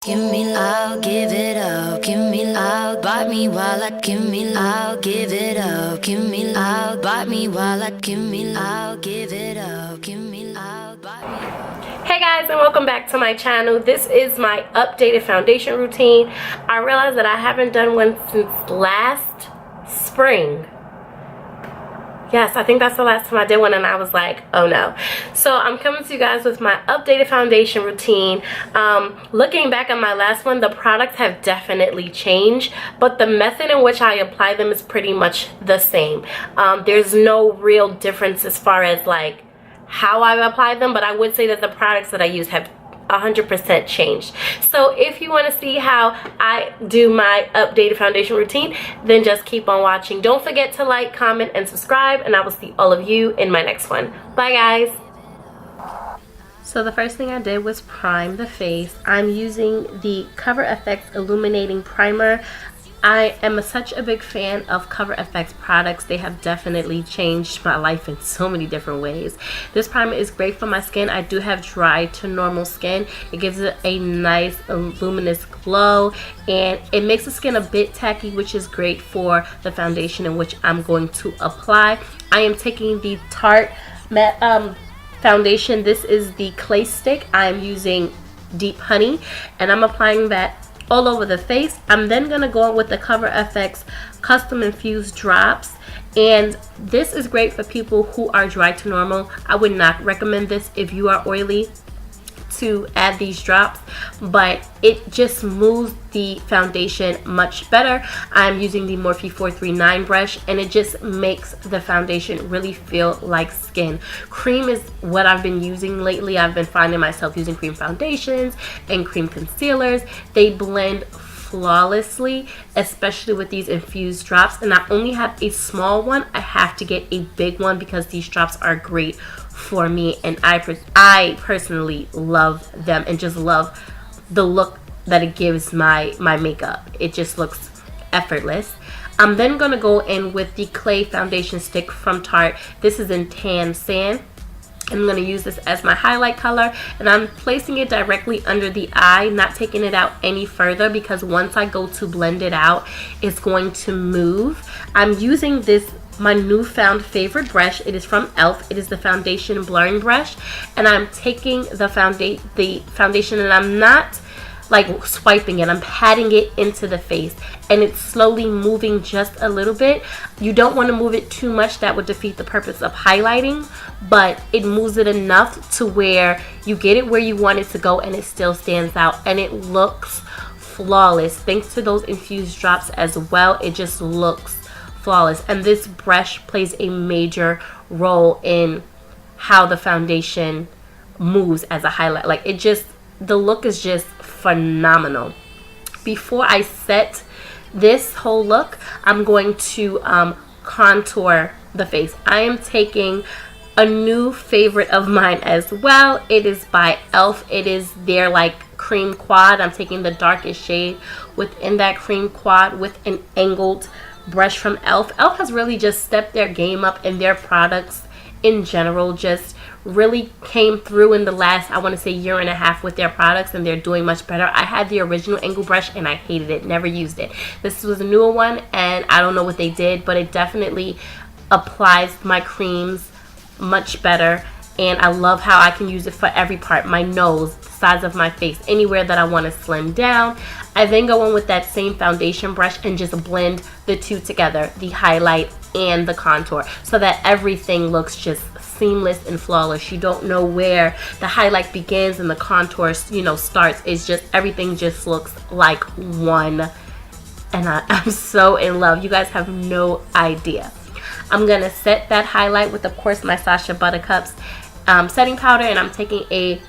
Give me, I'll give it up. Give me, I'll buy me while I give me, I'll give it up. Give me, I'll buy me while I give me, I'll give it up. Give me, I'll buy me. Hey guys, and welcome back to my channel. This is my updated foundation routine. I realized that I haven't done one since last spring. Yes, I think that's the last time I did one, and I was like, oh no. So I'm coming to you guys with my updated foundation routine. Looking back at my last one, the products have definitely changed, but the method in which I apply them is pretty much the same. There's no real difference as far as like how I apply them, but I would say that the products that I use have 100% changed. So if you want to see how I do my updated foundation routine, then just keep on watching. Don't forget to like, comment, and subscribe, and I will see all of you in my next one. Bye guys. So the first thing I did was prime the face. I'm using the Cover FX Illuminating Primer. I am such a big fan of Cover FX products. They have definitely changed my life in so many different ways. This primer is great for my skin. I do have dry to normal skin. It gives it a nice luminous glow, and it makes the skin a bit tacky, which is great for the foundation in which I'm going to apply. I am taking the Tarte matte foundation. This is the clay stick. I'm using Deep Honey, and I'm applying that all over the face. I'm then going to go on with the Cover FX Custom Infused Drops, and this is great for people who are dry to normal. I would not recommend this if you are oily to add these drops, but it just smooths the foundation much better. I'm using the Morphe 439 brush, and it just makes the foundation really feel like skin. Cream is what I've been using lately. I've been finding myself using cream foundations and cream concealers. They blend flawlessly, especially with these infused drops, and I only have a small one. I have to get a big one because these drops are great for me, and I personally love them and just love the look that it gives my makeup. It just looks effortless. I'm then going to go in with the clay foundation stick from Tarte. This is in Tan Sand. I'm going to use this as my highlight color, and I'm placing it directly under the eye, not taking it out any further, because once I go to blend it out, it's going to move. I'm using this, my newfound favorite brush. It is from e.l.f. It is the foundation blurring brush, and I'm taking the foundation, and I'm not like swiping it, I'm patting it into the face, and it's slowly moving just a little bit. You don't want to move it too much, that would defeat the purpose of highlighting, but it moves it enough to where you get it where you want it to go, and it still stands out, and it looks flawless. Thanks to those infused drops as well, it just looks flawless. And this brush plays a major role in how the foundation moves as a highlight. Like, it just, the look is just phenomenal. Before I set this whole look, I'm going to contour the face. I am taking a new favorite of mine as well. It is by e.l.f. It is their like cream quad. I'm taking the darkest shade within that cream quad with an angled brush from e.l.f. e.l.f. has really just stepped their game up, and their products in general just really came through in the last, I want to say, year and a half with their products, and they're doing much better. I had the original angle brush and I hated it, never used it. This was a newer one, and I don't know what they did, but it definitely applies my creams much better, and I love how I can use it for every part: my nose, the sides of my face, anywhere that I want to slim down. I then go in with that same foundation brush and just blend the two together, the highlight and the contour, so that everything looks just seamless and flawless. You don't know where the highlight begins and the contour, you know, starts. It's just, everything just looks like one, and I'm so in love. You guys have no idea. I'm gonna set that highlight with, of course, my Sacha Buttercup's setting powder, and I'm taking a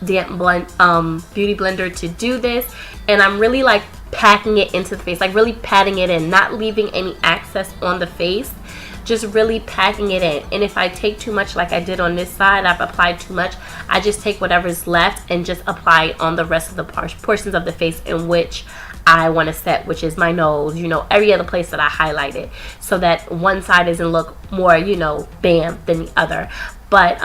damp blend beauty blender to do this, and I'm really like packing it into the face, like really patting it in, not leaving any excess on the face, just really packing it in. And if I take too much, like I did on this side, I've applied too much, I just take whatever's left and just apply it on the rest of the portions of the face in which I want to set, which is my nose, you know, every other place that I highlighted, so that one side doesn't look more, you know, bam than the other. But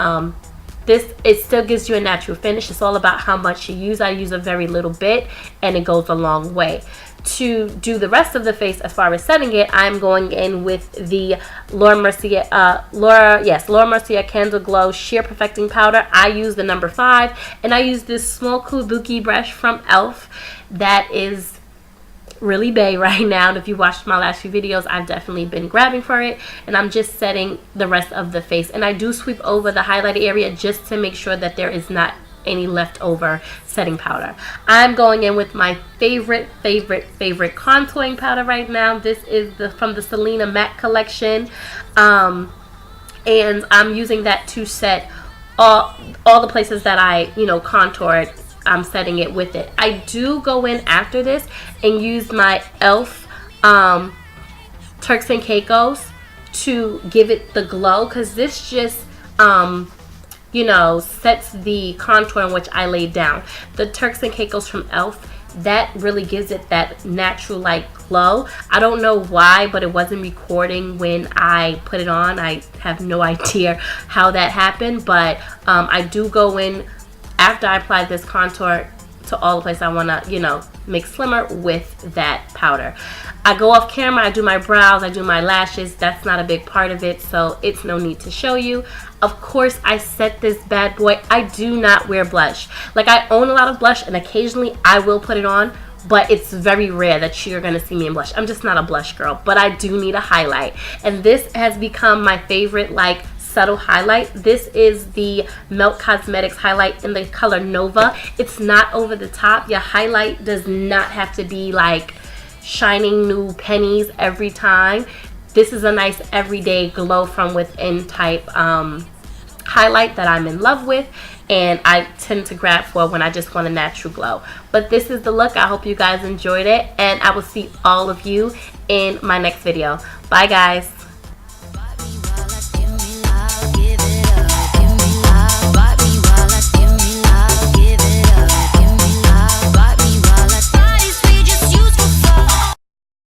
it still gives you a natural finish. It's all about how much you use. I use a very little bit and it goes a long way. To do the rest of the face as far as setting it, I'm going in with the Laura Mercier Candle Glow Sheer Perfecting Powder. I use the number 5, and I use this small kabuki brush from e.l.f. that is really bae right now. And if you watched my last few videos, I've definitely been grabbing for it, and I'm just setting the rest of the face. And I do sweep over the highlight area just to make sure that there is not any leftover setting powder. I'm going in with my favorite contouring powder right now. This is from the Selena Matte collection, and I'm using that to set all the places that I contoured. I'm setting it with it. I do go in after this and use my e.l.f. Turks and Caicos to give it the glow, because this just sets the contour in which I laid down. The Turks and Caicos from e.l.f., that really gives it that natural like glow. I don't know why, but it wasn't recording when I put it on. I have no idea how that happened, but I do go in after I apply this contour to all the places I want to, make slimmer with that powder. I go off camera, I do my brows, I do my lashes. That's not a big part of it, so it's no need to show you. Of course, I set this bad boy. I do not wear blush. Like, I own a lot of blush, and occasionally I will put it on, but it's very rare that you're going to see me in blush. I'm just not a blush girl, but I do need a highlight. And this has become my favorite, like, subtle highlight. This is the Melt Cosmetics highlight in the color Nova. It's not over the top. Your highlight does not have to be like shining new pennies every time. This is a nice everyday glow from within type highlight that I'm in love with, and I tend to grab for when I just want a natural glow. But this is the look. I hope you guys enjoyed it, and I will see all of you in my next video. Bye guys.